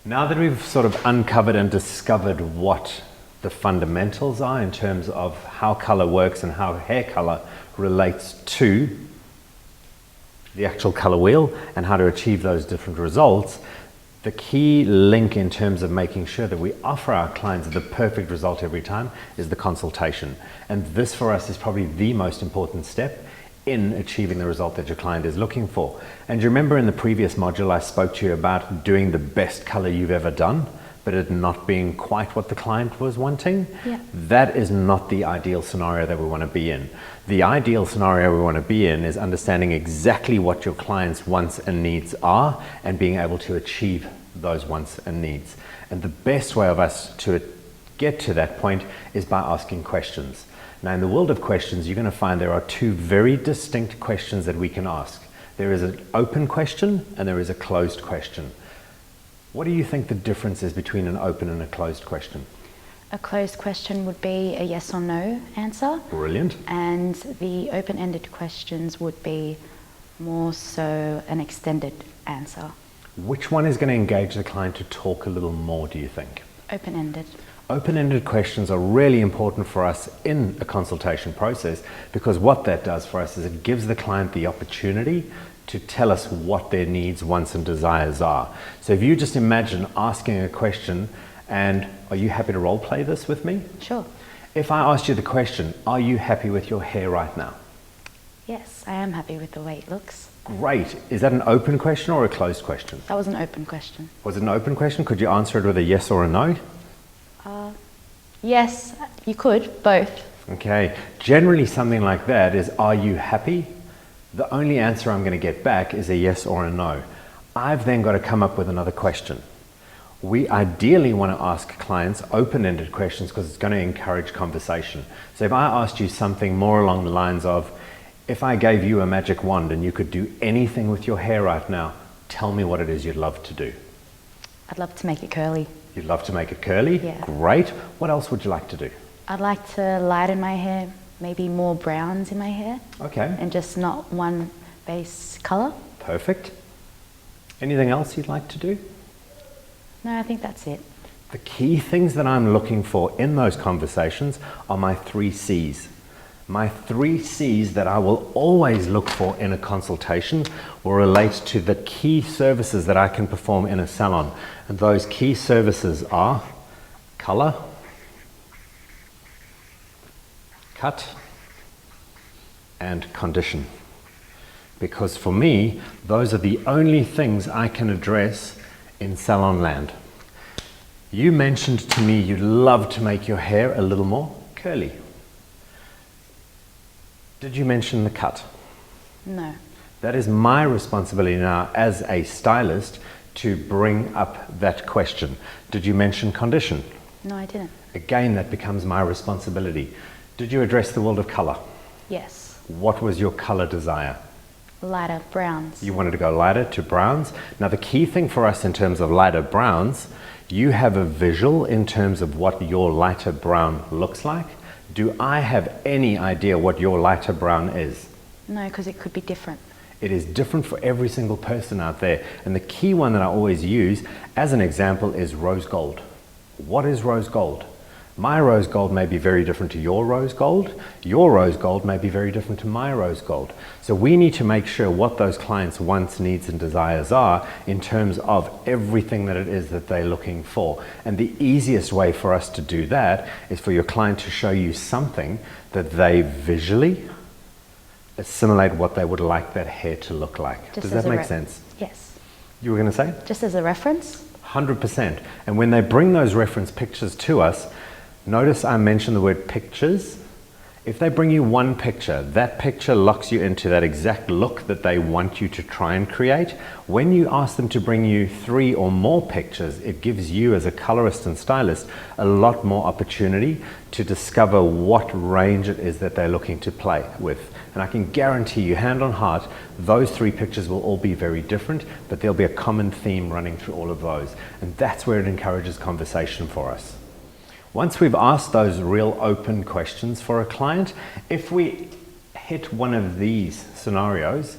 Now that we've sort of uncovered and discovered what the fundamentals are in terms of how color works and how hair color relates to the actual color wheel and how to achieve those different results, the key link in terms of making sure that we offer our clients the perfect result every time is the consultation. And this for us is probably the most important step in achieving the result that your client is looking for. And you remember in the previous module I spoke to you about doing the best color you've ever done, but it not being quite what the client was wanting? Yeah. That is not the ideal scenario that we want to be in. The ideal scenario we want to be in is understanding exactly what your client's wants and needs are and being able to achieve those wants and needs. And the best way of us to get to that point is by asking questions. Now, in the world of questions, you're going to find there are two very distinct questions that we can ask. There is an open question and there is a closed question. What do you think the difference is between an open and a closed question? A closed question would be a yes or no answer. Brilliant. And the open-ended questions would be more so an extended answer. Which one is going to engage the client to talk a little more, do you think? Open-ended. Open-ended questions are really important for us in a consultation process because what that does for us is it gives the client the opportunity to tell us what their needs, wants and desires are. So if you just imagine asking a question, and are you happy to role play this with me? Sure. If I asked you the question, are you happy with your hair right now? Yes, I am happy with the way it looks. Great. Is that an open question or a closed question? That was an open question. Was it an open question? Could you answer it with a yes or a no? Yes, you could, both. Okay. Generally something like that is, are you happy? The only answer I'm going to get back is a yes or a no. I've then got to come up with another question. We ideally want to ask clients open-ended questions because it's going to encourage conversation. So if I asked you something more along the lines of, if I gave you a magic wand and you could do anything with your hair right now, tell me what it is you'd love to do. I'd love to make it curly. You'd love to make it curly? Yeah. Great. What else would you like to do? I'd like to lighten my hair, maybe more browns in my hair. Okay. And just not one base color. Perfect. Anything else you'd like to do? No, I think that's it. The key things that I'm looking for in those conversations are my 3 C's. My 3 C's that I will always look for in a consultation will relate to the key services that I can perform in a salon. And those key services are color, cut, and condition. Because for me, those are the only things I can address in salon land. You mentioned to me you'd love to make your hair a little more curly. Did you mention the cut? No. That is my responsibility now as a stylist to bring up that question. Did you mention condition? No, I didn't. Again, that becomes my responsibility. Did you address the world of color? Yes. What was your color desire? Lighter browns. You wanted to go lighter to browns. Now the key thing for us in terms of lighter browns, you have a visual in terms of what your lighter brown looks like. Do I have any idea what your lighter brown is? No, because it could be different. It is different for every single person out there. And the key one that I always use as an example is rose gold. What is rose gold? My rose gold may be very different to your rose gold. Your rose gold may be very different to my rose gold. So we need to make sure what those clients' wants, needs and desires are in terms of everything that it is that they're looking for. And the easiest way for us to do that is for your client to show you something that they visually assimilate what they would like that hair to look like. Does that make sense? Yes. You were going to say? Just as a reference? 100%. And when they bring those reference pictures to us, notice I mentioned the word pictures. If they bring you one picture, that picture locks you into that exact look that they want you to try and create. When you ask them to bring you 3 or more pictures, it gives you as a colorist and stylist a lot more opportunity to discover what range it is that they're looking to play with. And I can guarantee you, hand on heart, those 3 pictures will all be very different, but there'll be a common theme running through all of those. And that's where it encourages conversation for us. Once we've asked those real open questions for a client, if we hit one of these scenarios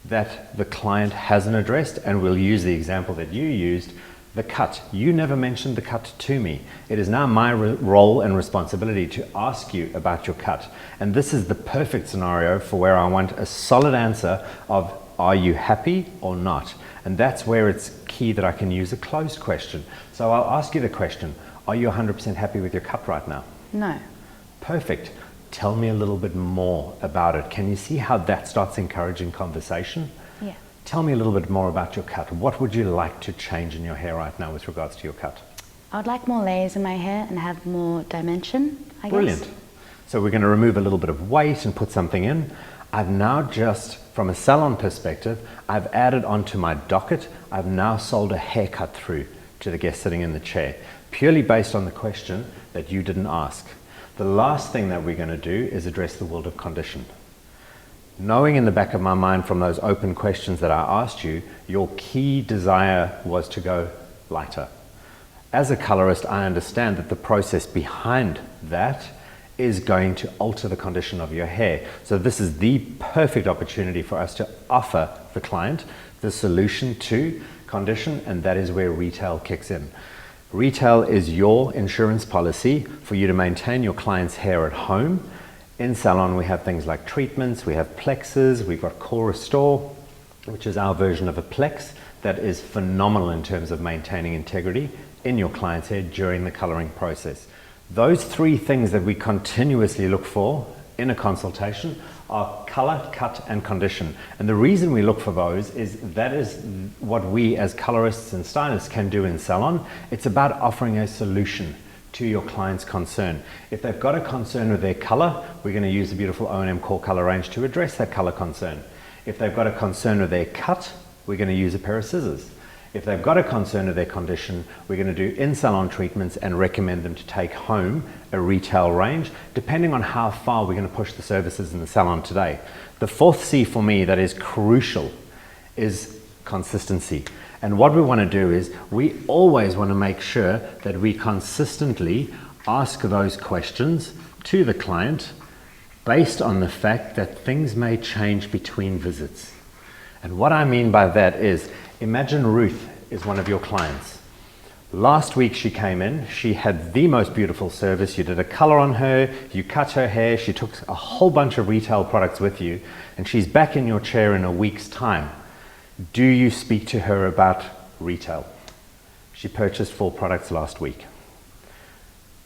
that the client hasn't addressed, and we'll use the example that you used, The cut. You never mentioned the cut to me. It is now my role and responsibility to ask you about your cut. And this is the perfect scenario for where I want a solid answer of, are you happy or not? And that's where it's key that I can use a closed question. So I'll ask you the question, are you 100% happy with your cut right now? No. Perfect. Tell me a little bit more about it. Can you see how that starts encouraging conversation? Yeah. Tell me a little bit more about your cut. What would you like to change in your hair right now with regards to your cut? I would like more layers in my hair and have more dimension, I guess. Brilliant. So we're going to remove a little bit of weight and put something in. I've now just, from a salon perspective, I've added onto my docket, I've now sold a haircut through to the guest sitting in the chair, purely based on the question that you didn't ask. The last thing that we're going to do is address the world of condition. Knowing in the back of my mind from those open questions that I asked you, your key desire was to go lighter. As a colorist, I understand that the process behind that is going to alter the condition of your hair. So this is the perfect opportunity for us to offer the client the solution to condition, and that is where retail kicks in. Retail is your insurance policy for you to maintain your client's hair at home. In salon, we have things like treatments, we have plexes, we've got Core Restore, which is our version of a plex that is phenomenal in terms of maintaining integrity in your client's hair during the coloring process. Those three things that we continuously look for in a consultation are color, cut, and condition. And the reason we look for those is that is what we as colorists and stylists can do in salon. It's about offering a solution to your client's concern. If they've got a concern with their color, we're going to use the beautiful O&M core color range to address that color concern. If they've got a concern with their cut, we're going to use a pair of scissors. If they've got a concern with their condition, we're going to do in-salon treatments and recommend them to take home a retail range, depending on how far we're going to push the services in the salon today. The fourth C for me that is crucial is consistency. And what we want to do is we always want to make sure that we consistently ask those questions to the client based on the fact that things may change between visits. And what I mean by that is, imagine Ruth is one of your clients. Last week she came in, she had the most beautiful service, you did a color on her, you cut her hair, she took a whole bunch of retail products with you, and she's back in your chair in a week's time. Do you speak to her about retail? She purchased 4 products last week.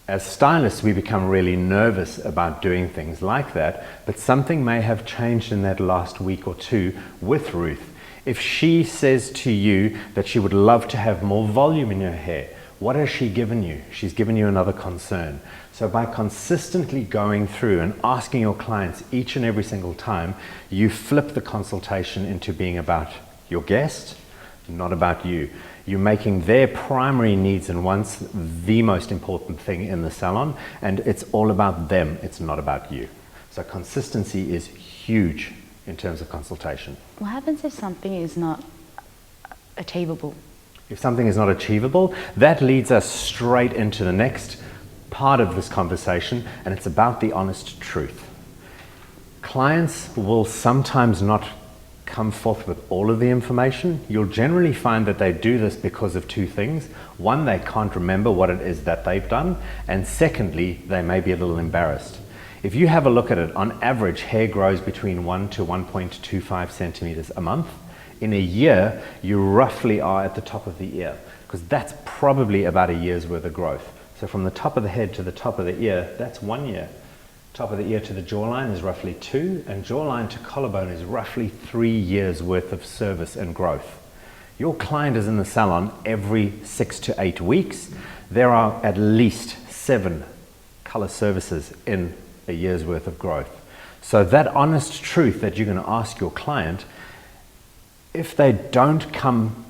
As stylists, we become really nervous about doing things like that, but something may have changed in that last week or two with Ruth. If she says to you that she would love to have more volume in your hair, what has she given you? She's given you another concern. So by consistently going through and asking your clients each and every single time, you flip the consultation into being about your guest, not about you. You're making their primary needs and wants the most important thing in the salon, and it's all about them, it's not about you. So consistency is huge in terms of consultation. What happens if something is not achievable? If something is not achievable, that leads us straight into the next part of this conversation, and it's about the honest truth. Clients will sometimes not come forth with all of the information. You'll generally find that they do this because of 2 things. One, they can't remember what it is that they've done, and secondly, they may be a little embarrassed. If you have a look at it, on average, hair grows between 1 to 1.25 centimeters a month. In a year, you roughly are at the top of the ear, because that's probably about a year's worth of growth. So from the top of the head to the top of the ear, that's 1 year. Top of the ear to the jawline is roughly 2, and jawline to collarbone is roughly 3 years worth of service and growth. Your client is in the salon every 6 to 8 weeks. There are at least 7 color services in a year's worth of growth. So that honest truth that you're going to ask your client, if they don't come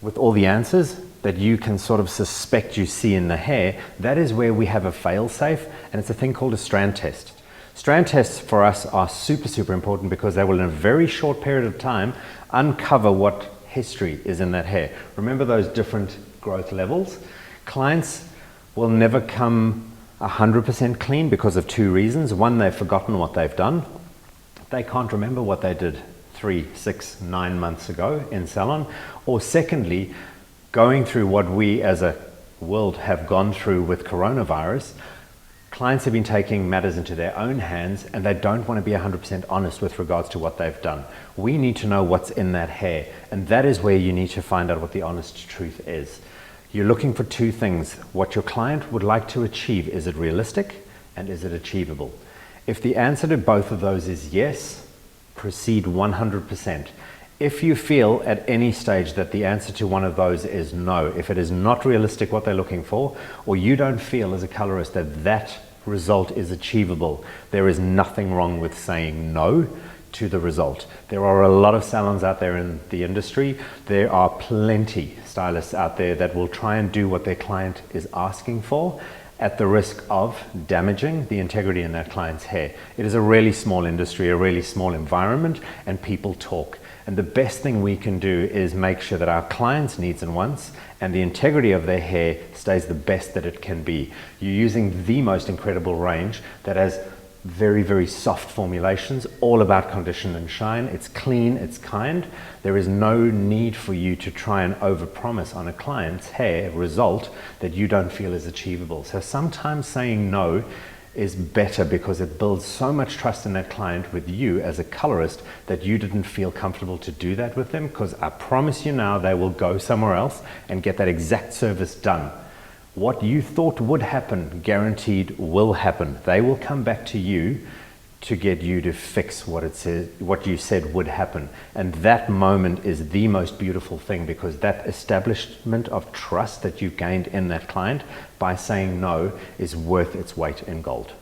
with all the answers that you can sort of suspect you see in the hair, that is where we have a fail-safe, and it's a thing called a strand test. Strand tests for us are super, super important because they will, in a very short period of time, uncover what history is in that hair. Remember those different growth levels? Clients will never come 100% clean because of 2 reasons. One, they've forgotten what they've done. They can't remember what they did 3, 6, 9 months ago in salon. Or secondly, going through what we as a world have gone through with coronavirus, clients have been taking matters into their own hands and they don't want to be 100% honest with regards to what they've done. We need to know what's in that hair, and that is where you need to find out what the honest truth is. You're looking for two things. What your client would like to achieve, is it realistic and is it achievable? If the answer to both of those is yes, proceed 100%. If you feel at any stage that the answer to one of those is no, if it is not realistic what they're looking for, or you don't feel as a colorist that that result is achievable, there is nothing wrong with saying no to the result. There are a lot of salons out there in the industry. There are plenty stylists out there that will try and do what their client is asking for at the risk of damaging the integrity in that client's hair. It is a really small industry, a really small environment, and people talk. And the best thing we can do is make sure that our clients' needs and wants and the integrity of their hair stays the best that it can be. You're using the most incredible range that has very, very soft formulations, all about condition and shine. It's clean, it's kind. There is no need for you to try and overpromise on a client's hair result that you don't feel is achievable. So sometimes saying no is better because it builds so much trust in that client with you as a colorist that you didn't feel comfortable to do that with them, because I promise you now they will go somewhere else and get that exact service done. What you thought would happen, guaranteed will happen. They will come back to you to get you to fix what you said would happen. And that moment is the most beautiful thing, because that establishment of trust that you've gained in that client by saying no is worth its weight in gold.